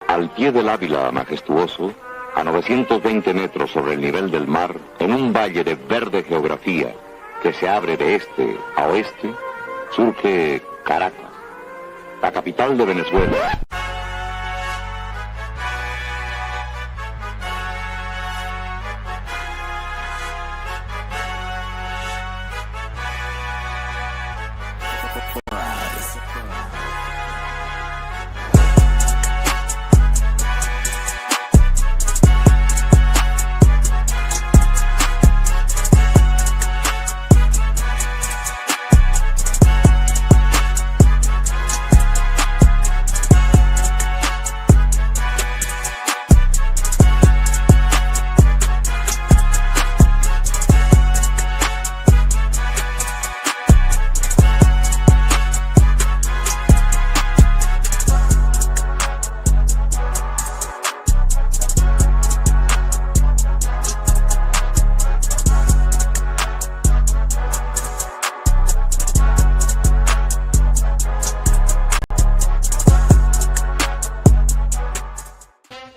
Al pie del Ávila majestuoso, a 920 metros sobre el nivel del mar, en un valle de verde geografía que se abre de este a oeste, surge Caracas, la capital de Venezuela.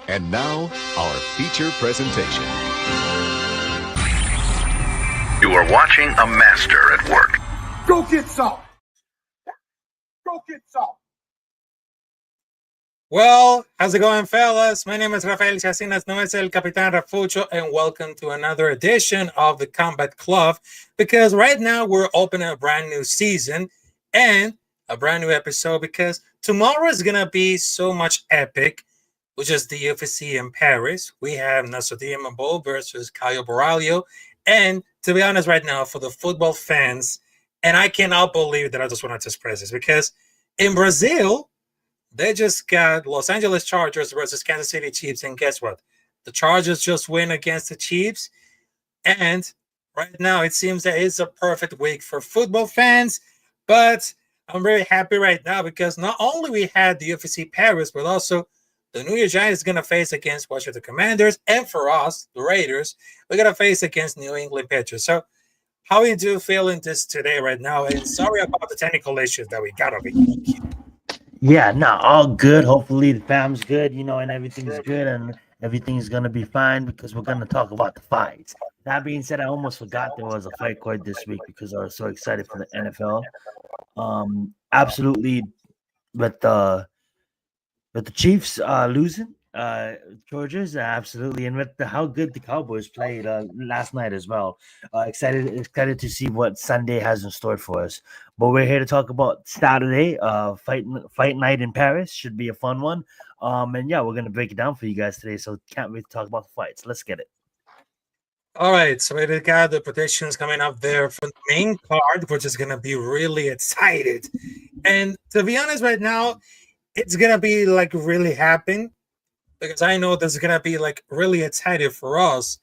And now, our feature presentation. You are watching a master at work. Go get some! Go get some! Well, how's it going, fellas? My name is Rafael Chacinas, no es el Capitán Rafucho, and welcome to another edition of the Combat Club, because right now we're opening a brand new season and a brand new episode, because tomorrow is going to be so much epic, which is the UFC in Paris. We have Nassourdine Mabo versus Caio Borralho, and to be honest right now, for the football fans, and I cannot believe that I just wanted to express this, because in Brazil, they just got Los Angeles Chargers versus Kansas City Chiefs, and guess what? The Chargers just win against the Chiefs, and right now it seems that it's a perfect week for football fans, but I'm very happy right now because not only we had the UFC Paris, but also the New York Giants is going to face against Washington Commanders, and for us, the Raiders, we're going to face against New England Patriots. So how are you feeling this today right now? And sorry about the technical issues that we got over here. Yeah, no, all good. Hopefully the fam's good, and everything's good and everything's going to be fine because we're going to talk about the fights. That being said, I almost forgot there was a fight card this week because I was so excited for the NFL. Absolutely, with the Chiefs losing, Chargers, absolutely, and with how good the Cowboys played last night as well. Excited to see what Sunday has in store for us. But we're here to talk about Saturday, fight night in Paris. Should be a fun one. And yeah, we're gonna break it down for you guys today. So can't wait to talk about the fights. Let's get it. All right, so we got the predictions coming up there for the main card, which is gonna be really excited. And to be honest, right now, it's gonna be like really happen because I know this is gonna be like really excited for us,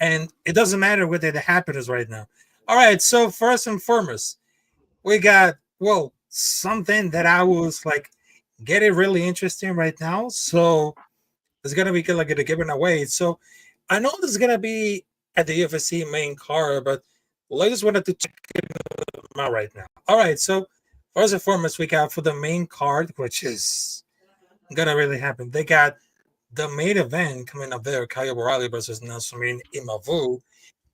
and it doesn't matter what it happens right now. All right, so first and foremost, we got something that I was like getting really interesting right now. So it's gonna be like a giving away. So I know this is gonna be at the UFC main card, but I just wanted to check it out right now. All right, so first and foremost, we got for the main card, which is gonna really happen. They got the main event coming up there, Kyle O'Reilly versus Nasruddin Imavov.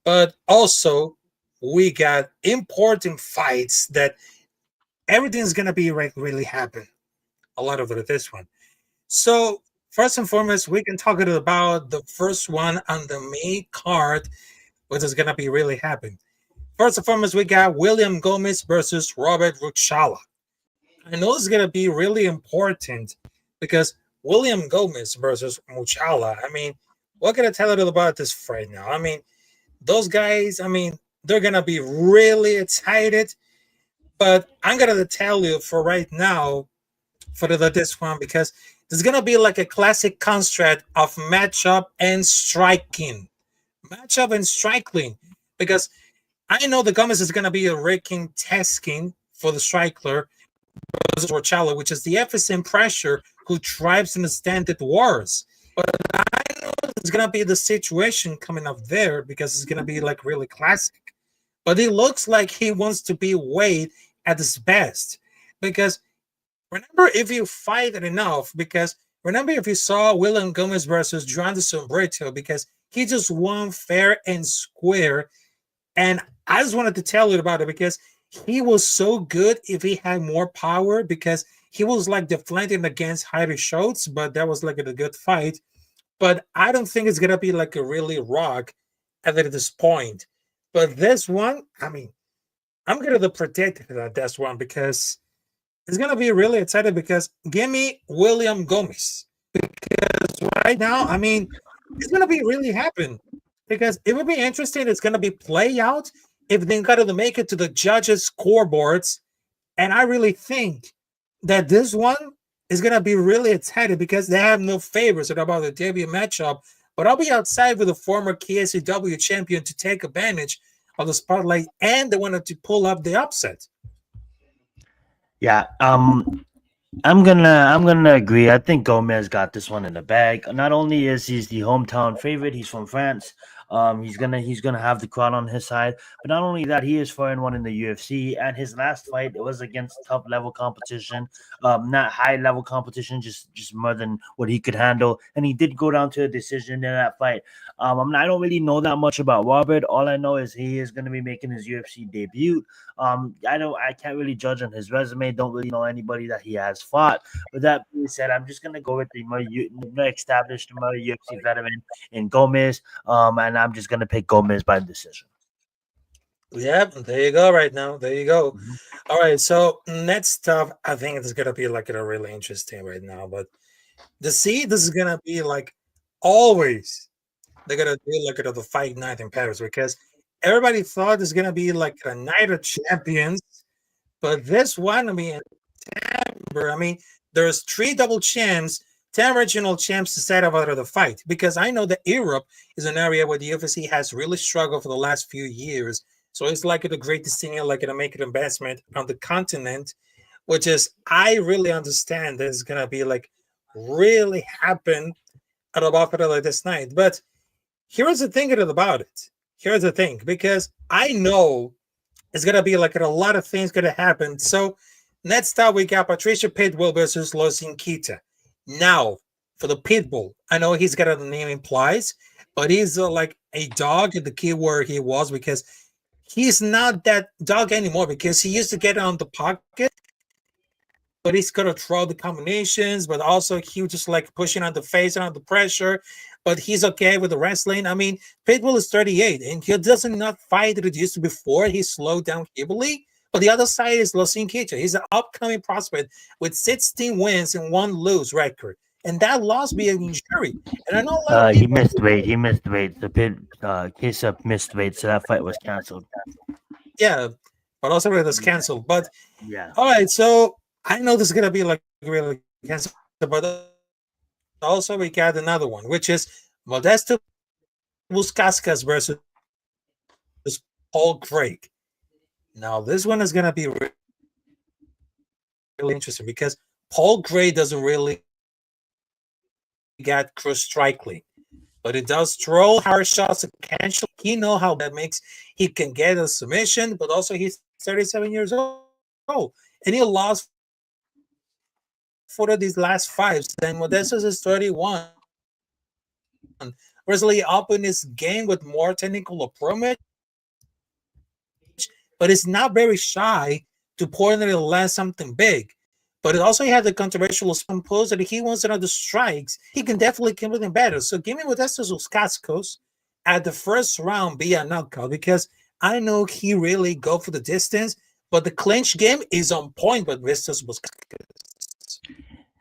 But also, we got important fights that everything's gonna be like really happen. A lot of it at this one. So first and foremost, we can talk about the first one on the main card, which is gonna be really happen. First and foremost, we got William Gomez versus Robert Ruchala. I know it's gonna be really important because William Gomez versus Ruchala. I mean, what can I tell you about this fight now? I mean, those guys. I mean, they're gonna be really excited. But I'm gonna tell you for right now, for this one, because there's gonna be like a classic construct of matchup and striking, because I know the Gomez is gonna be a raking tasking for the striker versus Ruchala, which is the efficient pressure who thrives in the standard wars. But I know it's gonna be the situation coming up there because it's gonna be like really classic. But it looks like he wants to be weighed at his best. Because remember, if you fight it enough, because remember if you saw William Gomez versus Joanderson Brito, because he just won fair and square. And I just wanted to tell you about it because he was so good if he had more power, because he was like deflecting against Heidi Schultz, but that was like a good fight. But I don't think it's gonna be like a really rock at this point. But this one, I mean, I'm gonna predict that this one because it's gonna be really exciting. Because give me William Gomez, because right now, I mean, it's gonna be really happen. Because it would be interesting. It's gonna be play out if they got to make it to the judges' scoreboards, and I really think that this one is gonna be really exciting because they have no favors about the debut matchup. But I'll be outside with a former KSCW champion to take advantage of the spotlight, and they wanted to pull up the upset. Yeah, I'm gonna agree. I think Gomez got this one in the bag. Not only is he's the hometown favorite, he's from France. He's gonna have the crowd on his side. But not only that, he is 4-1 in the UFC, and his last fight it was against top level competition, not high level competition, just more than what he could handle. And he did go down to a decision in that fight. I don't really know that much about Robert. All I know is he is gonna be making his UFC debut. I can't really judge on his resume. Don't really know anybody that he has fought. With that being said, I'm just gonna go with the more established, more UFC veteran in Gomez. And I'm just gonna pick Gomez by decision. Yep, there you go. Right now, there you go. Mm-hmm. All right, so next stuff, I think it's gonna be like a really interesting right now. But this is gonna be like always. They're gonna do like the fight night in Paris because everybody thought it's gonna be like a night of champions, but this one, I mean, there's 3 double champs, 10 regional champs to set up out of the fight, because I know that Europe is an area where the UFC has really struggled for the last few years. So it's like a great decision, like to make an investment on the continent, which is I really understand that it's gonna be like really happen at about like this night. But here's the thing about it. Here's the thing, because I know it's gonna be like a lot of things gonna happen. So next up, we got Patricia Pitbull versus Losin Kita. Now, for the Pitbull, I know he's got a name implies, but he's like a dog in the key where he was, because he's not that dog anymore, because he used to get on the pocket, but he's gonna throw the combinations, but also he was just like pushing on the face and on the pressure, but he's okay with the wrestling. I mean, Pitbull is 38 and he doesn't not fight that it used to before. He slowed down heavily. But the other side is Losin Kita. He's an upcoming prospect with 16 wins and 1 lose record. and that loss be an injury. And I know a lot of He people. missed weight. He missed weight. The pit case up missed weight, so that fight was canceled. Yeah, but also it was canceled. But Yeah. all right, so I know this is gonna be like really canceled, but also we got another one, which is Modesto Buscascas versus Paul Craig. Now this one is gonna be really interesting because Paul Craig doesn't really get cross striking, but it does throw hard shots occasionally. He know how that makes he can get a submission, but also he's 37 years old, and he lost for these last fives. Then Modesto's is 31. Wrestling up in his game with more technical approach, but it's not very shy to point it and land something big. But it also had the controversial pose that he wants another strikes. He can definitely come with him better. So give me Modestos Cascos at the first round via knockout because I know he really go for the distance, but the clinch game is on point with Vistos Buscascas.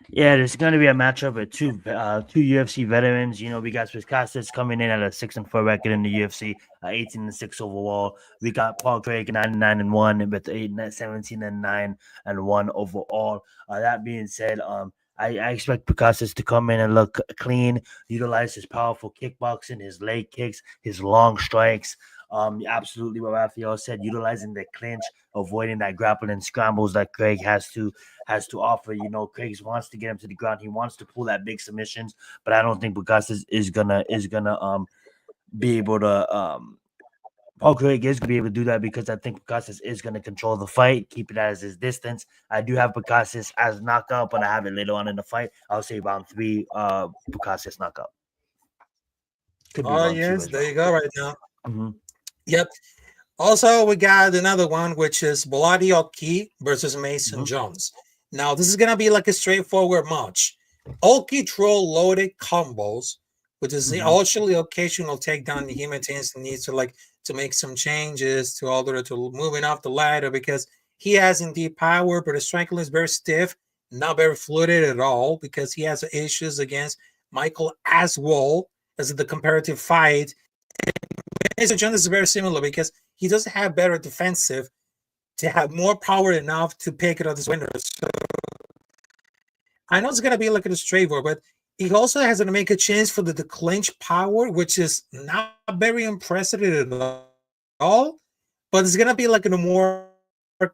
Yeah, there's going to be a matchup with two UFC veterans. You know, we got Swiss coming in at a 6-4 record in the UFC, 18-6 overall. We got Paul Craig 9-1 with 17-9 overall. That being said, I expect Picasso to come in and look clean, utilize his powerful kickboxing, his leg kicks, his long strikes. Absolutely what Raphael said, utilizing the clinch, avoiding that grappling scrambles that Craig has to offer. You know, Craig wants to get him to the ground. He wants to pull that big submissions, but I don't think Picasso is gonna be able to Paul Craig is going to be able to do that because I think Picasso is going to control the fight, keep it as his distance. I do have Picasso as knockout, but I have it later on in the fight. I'll say round 3, Picasso knockout. Could be yes, there you go right now. Mm-hmm. Yep. Also, we got another one, which is Boladi Oki versus Mason Jones. Now, this is going to be like a straightforward match. Oki throw loaded combos, which is the actually occasional takedown he maintains the need to make some changes to order to moving off the ladder because he has indeed power, but his striking is very stiff, not very fluid at all because he has issues against Michael Aswell as the comparative fight. Mason Jones is very similar because he doesn't have better defensive to have more power enough to pick it up as winner. So I know it's going to be like a straight war, but he also has to make a chance for the clinch power, which is not very impressive at all, but it's going to be like in a more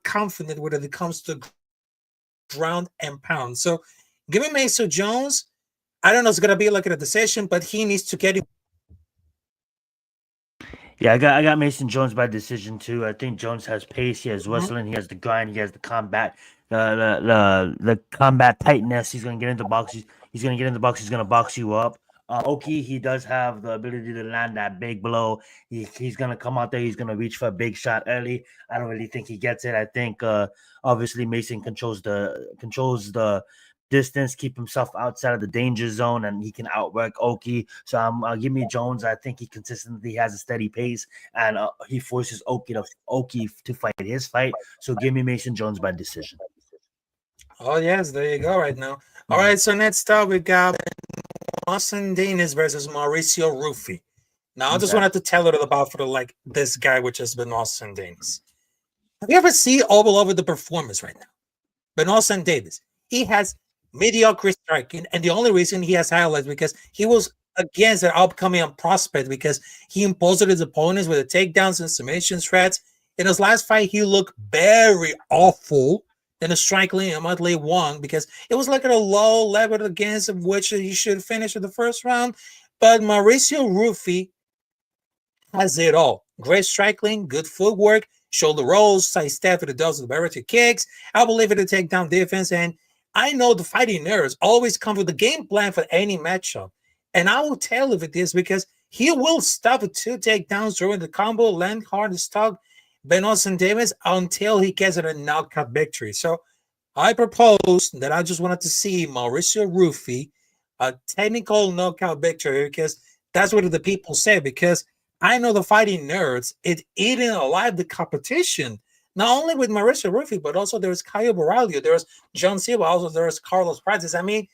confident when it comes to ground and pound. So give me Mason Jones. I don't know, it's going to be like a decision, but he needs to get it. Yeah, I got Mason Jones by decision too. I think Jones has pace, he has wrestling, he has the grind, he has the combat, the combat tightness. He's gonna get into box. He's gonna get in the box. He's gonna box you up. Oki, he does have the ability to land that big blow. He's gonna come out there. He's gonna reach for a big shot early. I don't really think he gets it. I think obviously Mason controls the distance, keep himself outside of the danger zone, and he can outwork Oki. So give me Jones. I think he consistently has a steady pace, and he forces Oki to fight his fight. So give me Mason Jones by decision. Oh yes, there you go right now. All right, so next up we got Austin Danis versus Mauricio Ruffi. Now I just wanted to tell it about this guy, which has been Austin Danis. Have you ever seen all over the performance right now? But Austin Davis, he has mediocre striking, and the only reason he has highlights because he was against an upcoming prospect because he imposed his opponents with the takedowns and submission threats. In his last fight, he looked very awful. Then a striking immediately won because it was like at a low level against which he should finish in the first round. But Mauricio Ruffi has it all. Great striking, good footwork, shoulder rolls, side step, it does the variety kicks. I believe in the takedown defense, and I know the fighting nerves always come with the game plan for any matchup. And I will tell if it is because he will stop with 2 takedowns during the combo, land hard and stalk Ben Austin Davis until he gets a knockout victory. So I propose that I just wanted to see Mauricio Ruffi a technical knockout victory because that's what the people say. Because I know the fighting nerds, it's eating alive the competition. Not only with Mauricio Ruffi, but also there's Caio Borralho, there's John Silva, also there's Carlos Prates. I mean,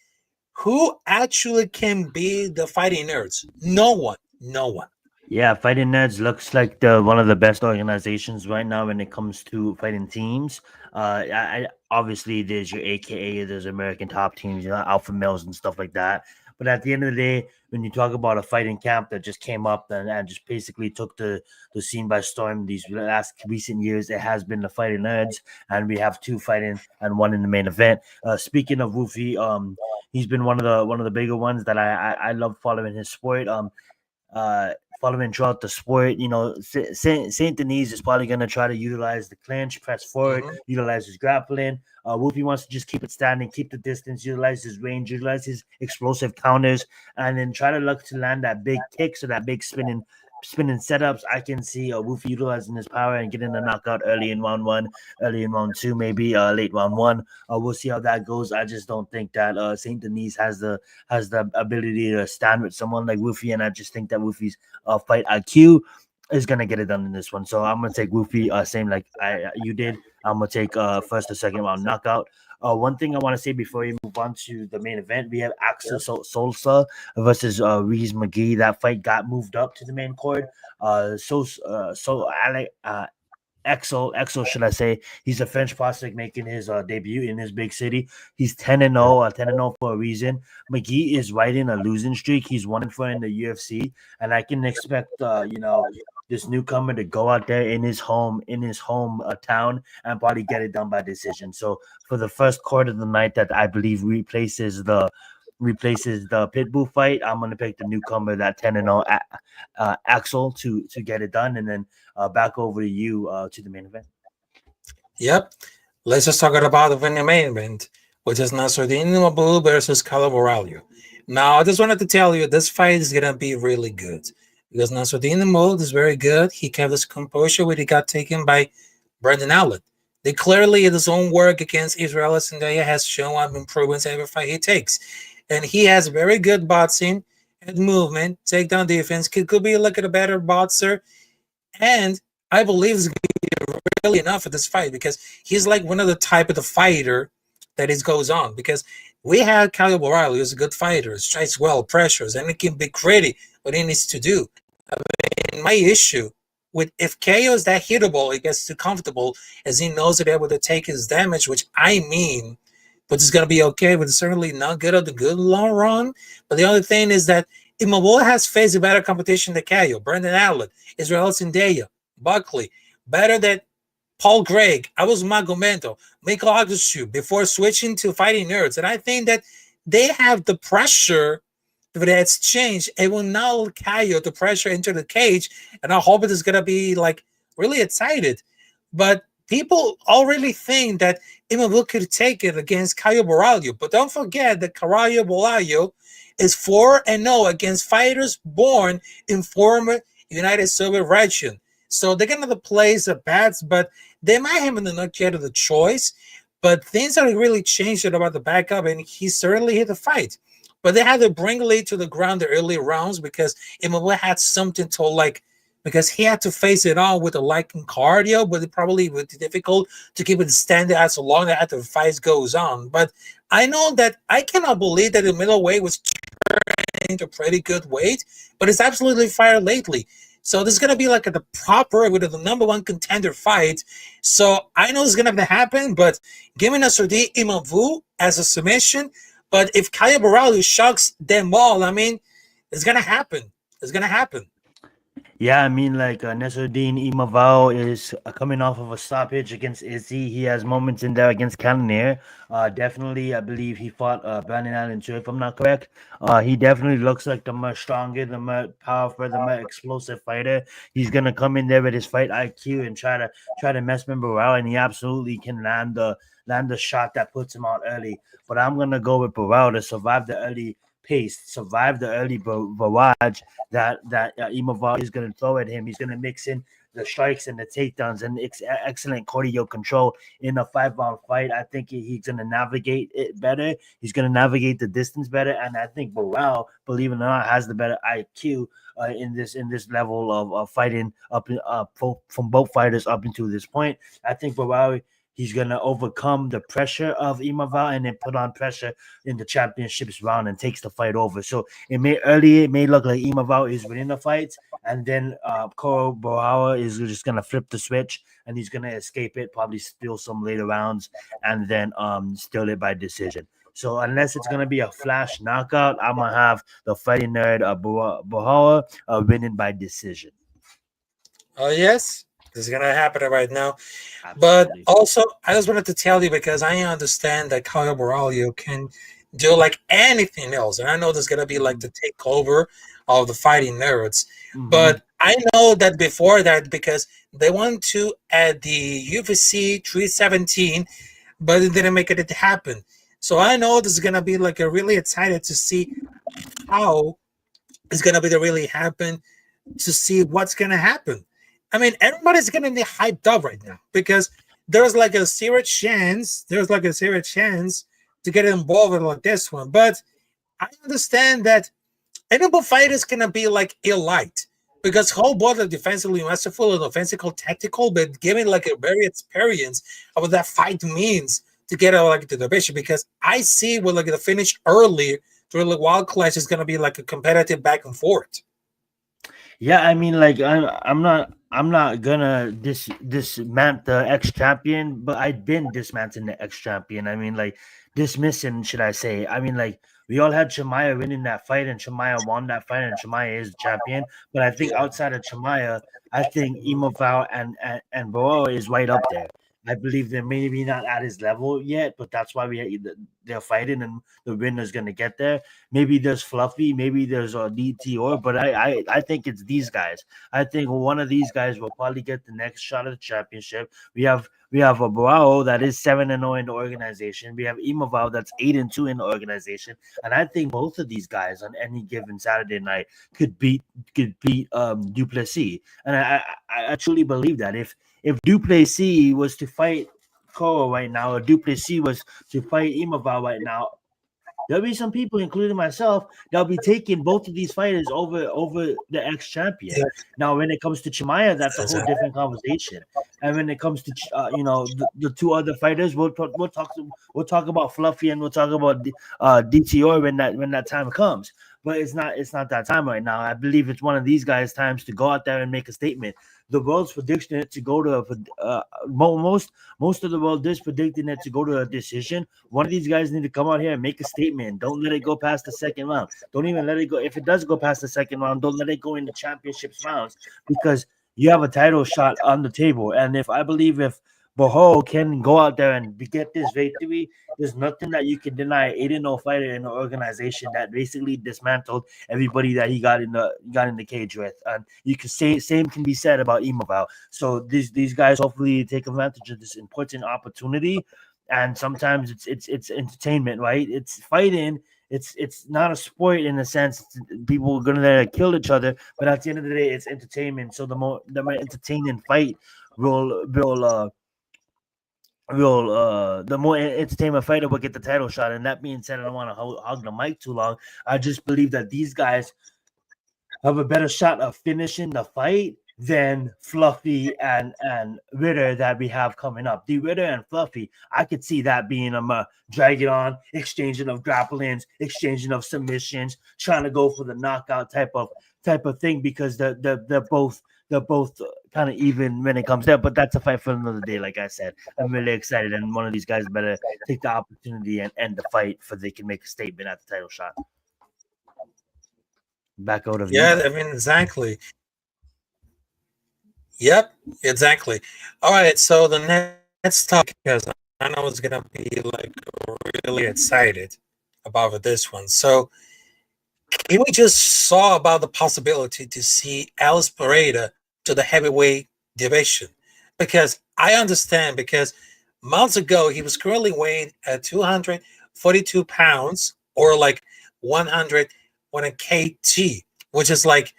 who actually can be the fighting nerds? No one. No one. Yeah, Fighting Nerds looks like the one of the best organizations right now when it comes to fighting teams. Obviously there's your AKA, there's American Top Teams, Alpha Males and stuff like that. But at the end of the day, when you talk about a fighting camp that just came up and just basically took the scene by storm these last recent years, it has been the Fighting Nerds, and we have two fighting and one in the main event. Speaking of Woofy, he's been one of the bigger ones that I love following his sport. Uh, Following throughout the sport. Saint Denis is probably going to try to utilize the clinch, press forward, utilize his grappling. Wolfie wants to just keep it standing, keep the distance, utilize his range, utilize his explosive counters, and then try to look to land that big kicks or that big spinning setups. I can see Wolfie utilizing his power and getting a knockout early in round one, early in round two, maybe late round one. We'll see how that goes. I just don't think that Saint Denis has the ability to stand with someone like Wolfie, and I just think that Wolfie's fight IQ is gonna get it done in this one. So I'm gonna take Wolfie, same like you did. I'm gonna take first or second round knockout. One thing I want to say before we move on to the main event, we have Axel Solsa versus Reese McGee. That fight got moved up to the main card. Exo, should I say? He's a French prospect making his debut in his big city. He's 10-0, 10-0 for a reason. McGee is riding a losing streak. He's 1-4 in the UFC, and I can expect this newcomer to go out there in his home town and probably get it done by decision. So for the first quarter of the night, that I believe replaces the Pitbull fight, I'm gonna pick the newcomer, that 10-0 Axel, to get it done, and then back over to you to the main event. Yep. Let's just talk about the main event, which is Nasruddin Imavov versus Caio Borralho. Now, I just wanted to tell you this fight is gonna be really good because Nasruddin Imavov is very good. He kept his composure when he got taken by Brendan Allen. They clearly, in his own work against Israel Adesanya, has shown improvements every fight he takes. And he has very good boxing and movement, takedown defense. Could be like a better boxer. And I believe it's going to be really enough for this fight because he's like one of the type of the fighter that it goes on. Because we had Caio Borralho, who's a good fighter, strikes well, pressures, and it can be gritty what he needs to do. I mean, my issue with if KO is that hittable, it gets too comfortable as he knows that able to take his damage, which I mean, but it's going to be okay, but it's certainly not good of the good long run. But the other thing is that Imavov has faced a better competition than Caio, Brendan Allen, Israel Adesanya, Buckley, better than Paul Gregg, Abus Magomento, Michael Agushu before switching to Fighting Nerds. And I think that they have the pressure that's changed. It will now Caio the pressure into the cage, and I hope it is going to be like really excited. But people already think that Imavov could take it against Caio Borralho, but don't forget that Caio Borralho is 4-0 against fighters born in former United Soviet region. So they're going to place the bets, but they might have not yet the choice. But things are really changed about the backup, and he certainly hit the fight. But they had to bring Lee to the ground the early rounds because Imavov had something to like, because he had to face it on with a liking cardio, but it probably would be difficult to keep it standing as long as the fight goes on. But I know that I cannot believe that the middleweight was turned into pretty good weight, but it's absolutely fire lately. So this is going to be like the proper with the number one contender fight. So I know it's going to happen, but giving us Nasruddin Imavov as a submission. But if Caio Borralho shocks them all, I mean, it's going to happen. It's going to happen. Yeah, I mean, like Nasruddin Imavov is coming off of a stoppage against Izzy. He has moments in there against Cannonier. Definitely, I believe he fought Brandon Allen too, if I'm not correct. He definitely looks like the much stronger, the more powerful, the more explosive fighter. He's gonna come in there with his fight IQ and try to mess Borralho, and he absolutely can land the shot that puts him out early. But I'm gonna go with Borralho to survive the early pace, survive the early barrage that Imavov is going to throw at him. He's going to mix in the strikes and the takedowns and excellent cardio control in a 5-round fight. I think he's going to navigate it better. He's going to navigate the distance better, and I think Borralho, believe it or not, has the better IQ in this level of fighting up from both fighters up until this point. I think Borralho, he's gonna overcome the pressure of Imavao and then put on pressure in the championships round and takes the fight over. So it may look like Imavao is winning the fights, and then Koro Borawa is just gonna flip the switch and he's gonna escape it, probably steal some later rounds, and then steal it by decision. So unless it's gonna be a flash knockout, I'm gonna have the fighting nerd Borawa winning by decision. Oh yes, this is gonna happen right now. Absolutely. But also, I just wanted to tell you because I understand that Kyle Borralio can do like anything else, and I know there's gonna be like the takeover of the fighting nerds. But I know that before that because they want to add the UFC 317, but it didn't make it happen. So I know this is gonna be like a really excited to see how it's gonna be to really happen, to see what's gonna happen. I mean, everybody's gonna be hyped up right now because there's like a serious chance. There's like a serious chance to get involved in like this one. But I understand that any fight is gonna be like elite because whole both are defensively masterful and offensively tactical, but giving like a very experience of what that fight means to get out like the division. Because I see with like the finish early through the wild clash is gonna be like a competitive back and forth. Yeah, I mean, like I'm not gonna dismantle the ex champion, but I've been dismantling the ex champion. I mean, like dismissing, should I say? I mean, like we all had Chimaev winning that fight, and Chimaev won that fight, and Chimaev is the champion. But I think outside of Chimaev, I think Imavao and Boa is right up there. I believe they're maybe not at his level yet, but that's why they're fighting, and the winner's gonna get there. Maybe there's Fluffy, maybe there's a DTR, but I think it's these guys. I think one of these guys will probably get the next shot at the championship. We have a Boao that is 7-0 in the organization. We have Imavao that's 8-2 in the organization, and I think both of these guys on any given Saturday night could beat Duplessis, and I truly believe that if Duplessis was to fight Koro right now, or Duplessis was to fight Imavao right now, there'll be some people, including myself, that'll be taking both of these fighters over the ex-champion. Yeah. Now, when it comes to Chimaev, that's a whole different conversation. And when it comes to the two other fighters, we'll talk about Fluffy and we'll talk about DTR when that time comes. But it's not that time right now. I believe it's one of these guys' times to go out there and make a statement. The world's predicting it to go to most of the world is predicting it to go to a decision. One of these guys need to come out here and make a statement. Don't let it go past the second round. Don't even let it go. If it does go past the second round, don't let it go in the championships rounds because you have a title shot on the table. And if Boho can go out there and get this victory, there's nothing that you can deny 8-0 fighter in the organization that basically dismantled everybody that he got in the cage with. And you can say same can be said about Imavao. So these guys hopefully take advantage of this important opportunity. And sometimes it's entertainment, right? It's fighting. It's not a sport in a sense. People are gonna kill each other, but at the end of the day, it's entertainment. So the more entertaining fight the more entertainment fighter will get the title shot. And that being said, I don't want to hog the mic too long. I just believe that these guys have a better shot of finishing the fight than Fluffy and Ritter that we have coming up. The Ritter and Fluffy, I could see that being drag it on, exchanging of grapplings, exchanging of submissions, trying to go for the knockout type of thing because they're both kind of even when it comes there, but that's a fight for another day. Like I said, I'm really excited, and one of these guys better take the opportunity and end the fight so they can make a statement at the title shot. Back out of I mean, exactly. Yep, exactly. All right, so the next topic, because I know it's gonna be like really excited about this one. So we just saw about the possibility to see Alex Pereira to the heavyweight division, because I understand because months ago he was currently weighed at 242 pounds or like 101 kg, which is like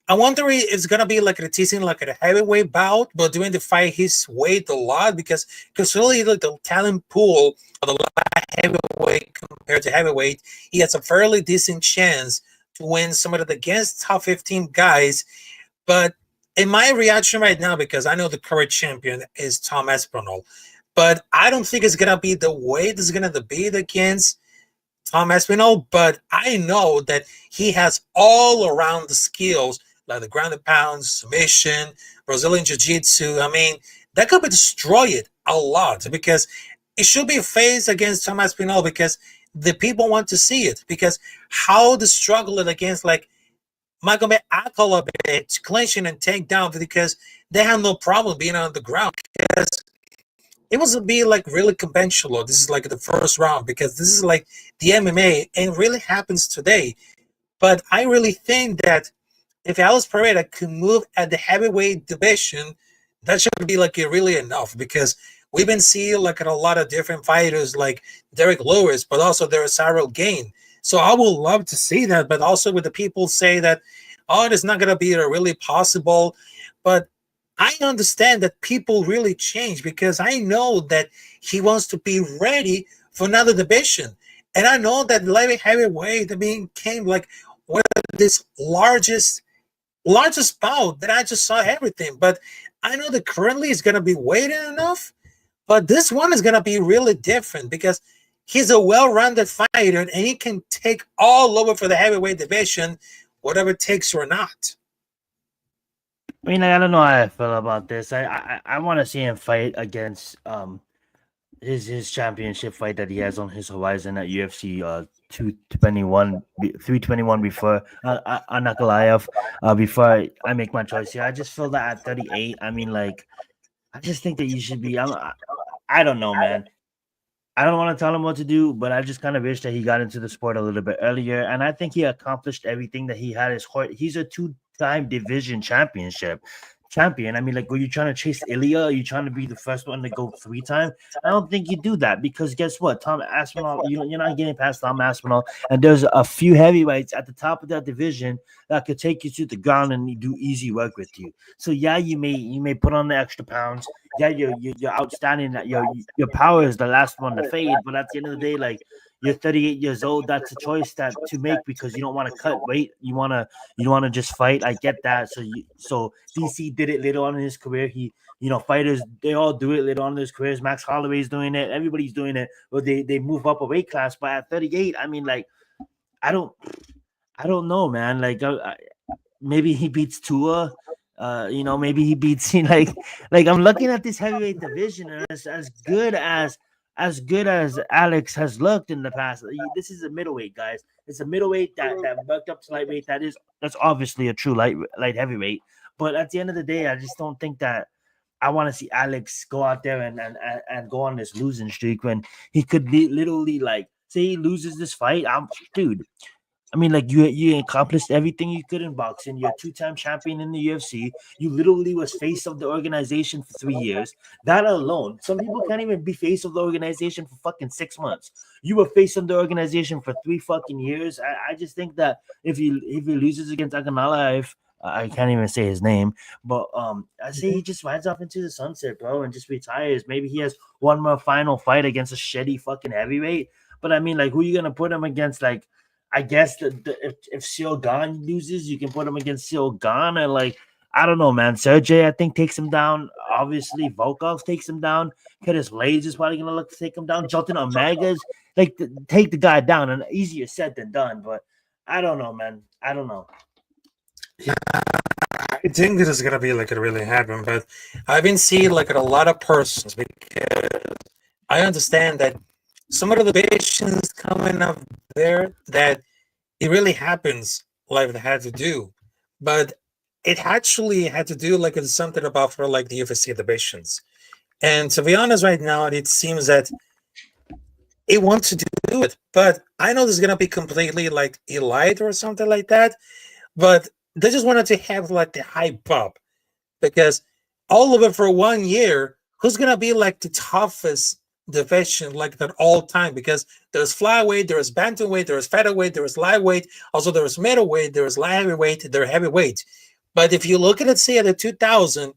I wonder if it's gonna be like a teasing like a heavyweight bout, but during the fight he's weighed a lot because really like the talent pool of the light heavyweight compared to heavyweight, he has a fairly decent chance to win some of the against top 15 guys. But in my reaction right now, because I know the current champion is Tom Espinal, but I don't think it's gonna be the weight that's gonna beat against Tom Espinal. But I know that he has all around the skills, like the ground and pound, submission, Brazilian Jiu-Jitsu. I mean, that could destroy it a lot because it should be a phase against Tom Espinal because the people want to see it. Because how the struggle against like Magomed Ankalaev clinching and takedown because they have no problem being on the ground because it was be like really conventional. This is like the first round because this is like the MMA and it really happens today. But I really think that if Alex Pereira could move at the heavyweight division, that should be like really enough because we've been seeing like a lot of different fighters like Derek Lewis, but also there is Cyril Gain. So I would love to see that, but also with the people say that, oh, it's not going to be really possible. But I understand that people really change because I know that he wants to be ready for another division. And I know that light heavyweight became like one of this largest bout that I just saw everything. But I know that currently it's going to be weighted enough, but this one is going to be really different because he's a well-rounded fighter and he can take all over for the heavyweight division, whatever it takes or not. I mean, I don't know how I feel about this. I want to see him fight against his championship fight that he has on his horizon at UFC 221 321 before Ankalaev before I make my choice here. I just feel that at 38, I mean, like, I just think that you should be. I don't know, man. I don't want to tell him what to do, but I just kind of wish that he got into the sport a little bit earlier. And I think he accomplished everything that he had his heart. He's a two-time division champion. I mean, like, were you trying to chase Ilya? Are you trying to be the first one to go 3 times? I don't think you do that because guess what? Tom Aspinall, you're not getting past Tom Aspinall. And there's a few heavyweights at the top of that division that could take you to the ground and do easy work with you. So yeah, you may put on the extra pounds. Yeah, you're outstanding. Your power is the last one to fade. But at the end of the day, like, you're 38 years old. That's a choice that to make because you don't want to cut weight. You want to just fight. I get that. So DC did it later on in his career. Fighters, they all do it later on in their careers. Max Holloway's doing it. Everybody's doing it. Or they move up a weight class. But at 38, I mean, like, I don't know, man. Like, maybe he beats Tua. Maybe he beats like I'm looking at this heavyweight division and it's as good as Alex has looked in the past. This is a middleweight, guys. It's a middleweight that bucked up to lightweight. That's obviously a true light heavyweight. But at the end of the day, I just don't think that I want to see Alex go out there and go on this losing streak when he could literally, like, say he loses this fight. Dude. I mean, like, you accomplished everything you could in boxing. You're a 2-time champion in the UFC. You literally was face of the organization for 3 years. That alone, some people can't even be face of the organization for fucking 6 months. You were face of the organization for 3 fucking years. I just think that if he loses against Ankalaev, I can't even say his name, but I say he just rides off into the sunset, bro, and just retires. Maybe he has one more final fight against a shitty fucking heavyweight. But I mean, like, who are you gonna put him against? Like, I guess if Cyril Gane loses, you can put him against Cyril Gane. And, like, I don't know, man. Sergey, I think, takes him down. Obviously, Volkov takes him down. Curtis Blades is probably going to look to take him down. Jolton Omega's, like, take the guy down. And easier said than done. But I don't know, man. I don't know. Yeah, I think this is going to be, like, it really happen. But I've been seeing, like, a lot of persons because I understand that some of the debations coming up there that it really happens like they had to do, but it actually had to do like it's something about for like the UFC debations. And to be honest, right now it seems that it wants to do it, but I know this is gonna be completely like elite or something like that. But they just wanted to have like the hype up because all of it for 1 year, who's gonna be like the toughest division like that all time? Because there's flyweight, there's bantamweight, there's featherweight, there's lightweight, also there's middleweight, there's light heavyweight, there's heavyweight. But if you look at it, say at the 2000,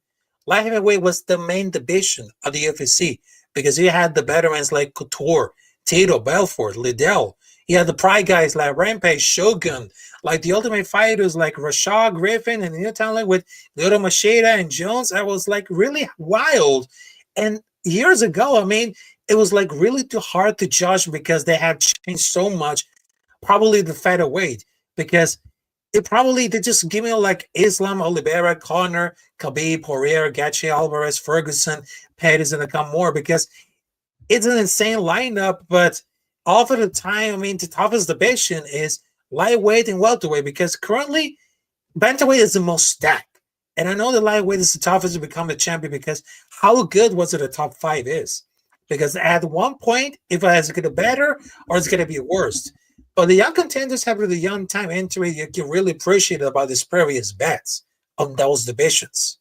light heavyweight was the main division of the UFC because you had the veterans like Couture, Tito, Belfort, Liddell. You had the pride guys like Rampage, Shogun, like the Ultimate Fighters like Rashad Griffin and talent with Lyoto Machida and Jones. That was like really wild. And years ago, I mean, it was like really too hard to judge because they have changed so much. Probably the featherweight because they just give me like Islam, Oliveira, Conor, Khabib, Poirier, Gaethje, Alvarez, Ferguson, Pettis, and a couple more because it's an insane lineup. But all of the time, I mean, the toughest division is lightweight and welterweight because currently bantamweight is the most stacked. And I know the lightweight is the toughest to become a champion because how good was it the top five is? Because at one point, if it's going to be better or it's going to be worse. But the young contenders have the young time entry. You can really appreciate about these previous bets on those divisions.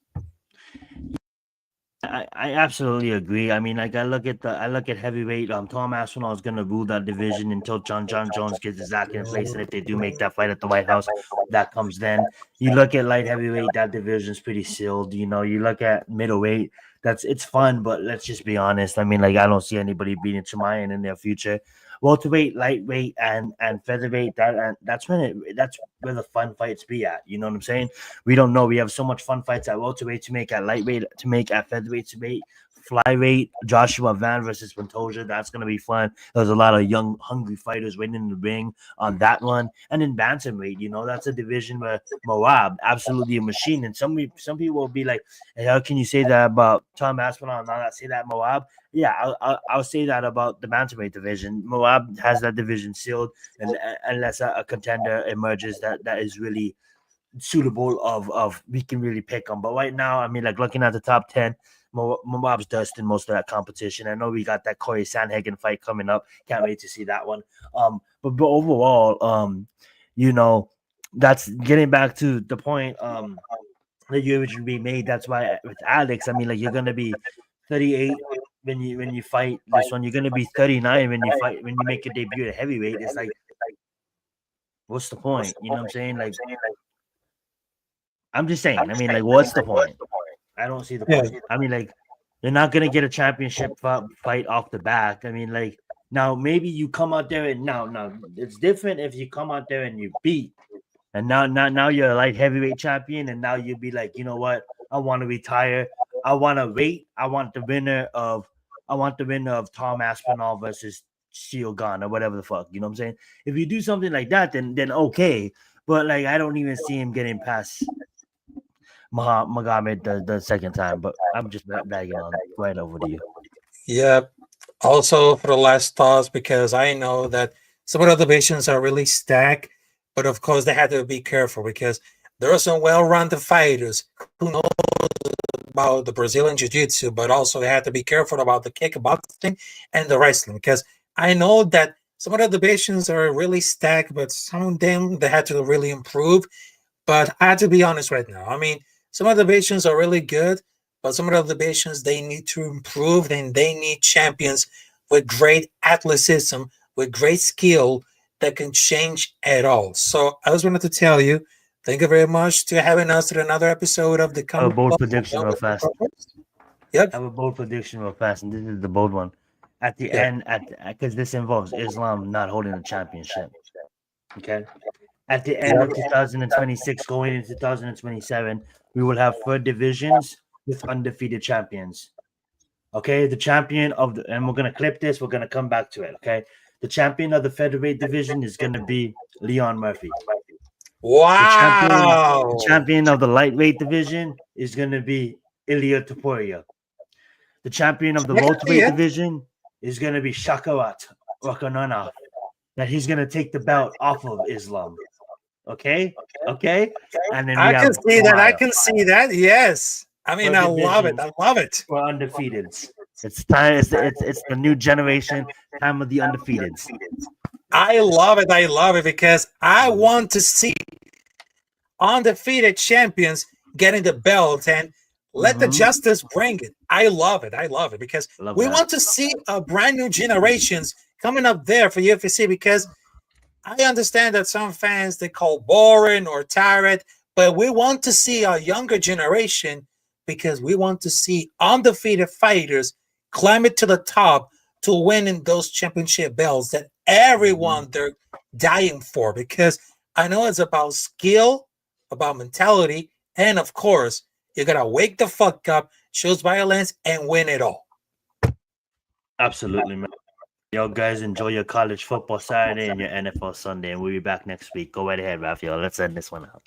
I absolutely agree. I mean, like I look at heavyweight. Tom Aspinall is going to rule that division until John Jones gets his act in place, and if they do make that fight at the White House, that comes then. You look at light heavyweight, that division is pretty sealed. You know, you look at middleweight, it's fun, but let's just be honest. I mean, like I don't see anybody beating Chimaev in the near future. Welterweight, lightweight, and featherweight. That's where the fun fights be at. You know what I'm saying? We don't know. We have so much fun fights at welterweight to make at lightweight, to make at featherweight, to make flyweight. Joshua Van versus Pantoja. That's gonna be fun. There's a lot of young, hungry fighters waiting in the ring on that one. And in bantamweight, you know, that's a division where Moab, absolutely a machine. And some people will be like, hey, how can you say that about Tom Aspinall and not say that Moab? Yeah, I'll say that about the bantamweight division. Moab has that division sealed, and unless a contender emerges that is really suitable of we can really pick them. But right now, I mean, like looking at the top 10, Moab's dusting most of that competition. I know we got that Corey Sandhagen fight coming up. Can't wait to see that one. But overall, you know, that's getting back to the point that you originally made. That's why with Alex, I mean, like you're gonna be 38 when you fight this one. You're gonna be 39 when you make your debut at heavyweight. It's like, what's the point? You know what I'm saying? Like, I'm just saying. I mean, like, what's the point? I don't see the point. I mean, like, you're not gonna get a championship fight off the bat. I mean, like, now maybe you come out there and now it's different if you come out there and you beat, and now you're a light heavyweight champion, and now you'll be like, you know what? I want to retire. I want to wait. I want the winner of Tom Aspinall versus Shogun or whatever the fuck. You know what I'm saying? If you do something like that, then okay. But like, I don't even see him getting past Magomed the second time. But I'm just bagging on right over to you. Yeah. Also for the last thoughts, because I know that some of the divisions are really stacked, but of course they had to be careful because there are some well-rounded fighters who know about the Brazilian Jiu-Jitsu, but also they had to be careful about the kickboxing and the wrestling because I know that some of the divisions are really stacked, but some of them they had to really improve. But I have to be honest right now. I mean, some of the divisions are really good, but some of the divisions they need to improve, and they need champions with great athleticism, with great skill that can change at all. So I just wanted to tell you, thank you very much to having us at another episode of the A bold prediction real fast. Yep. I have a bold prediction real fast, and this is the bold one. At the end, because this involves Islam not holding a championship. Okay. At the end of 2026, going into 2027, we will have 4 divisions with undefeated champions. Okay, the champion of the, and we're gonna clip this. We're gonna come back to it. Okay, the champion of the featherweight division is gonna be Leon Murphy. Wow. The champion of the lightweight division is gonna be Ilia Topuria. The champion of the welterweight division is gonna be Shakarat Rakhmonov. That he's gonna take the belt off of Islam. Okay. And then I can see that. I can see that. Yes. I mean, I love it. I love it. We're undefeateds. It's time. It's the new generation. Time of the undefeateds. I love it. I love it because I want to see undefeated champions getting the belt and let the justice bring it. I love it. I love it because we want to see a brand new generations coming up there for UFC because I understand that some fans they call boring or tired, but we want to see a younger generation because we want to see undefeated fighters climb it to the top to win in those championship belts that everyone they're dying for because I know it's about skill, about mentality, and of course, you gotta wake the fuck up, choose violence, and win it all. Absolutely, man. Yo, guys, enjoy your college football Saturday and your NFL Sunday, and we'll be back next week. Go right ahead, Raphael. Let's end this one out.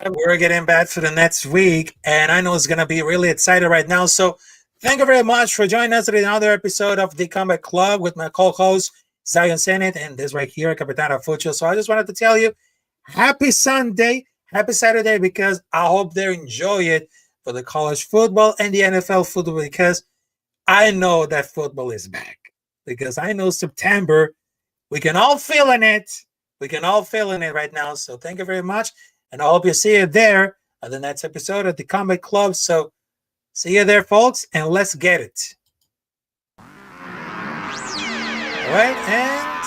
We're getting back for the next week, and I know it's going to be really excited right now. So thank you very much for joining us in another episode of the Combat Club with my co-host, Zion Zenith, and this right here, Capitán Rafucho. So I just wanted to tell you, happy Sunday, happy Saturday, because I hope they enjoy it for the college football and the NFL football, because I know that football is back. Because I know September, we can all feel in it. We can all feel in it right now. So thank you very much. And I hope you see you there on the next episode of the Combat Club. So see you there, folks, and let's get it. All right, and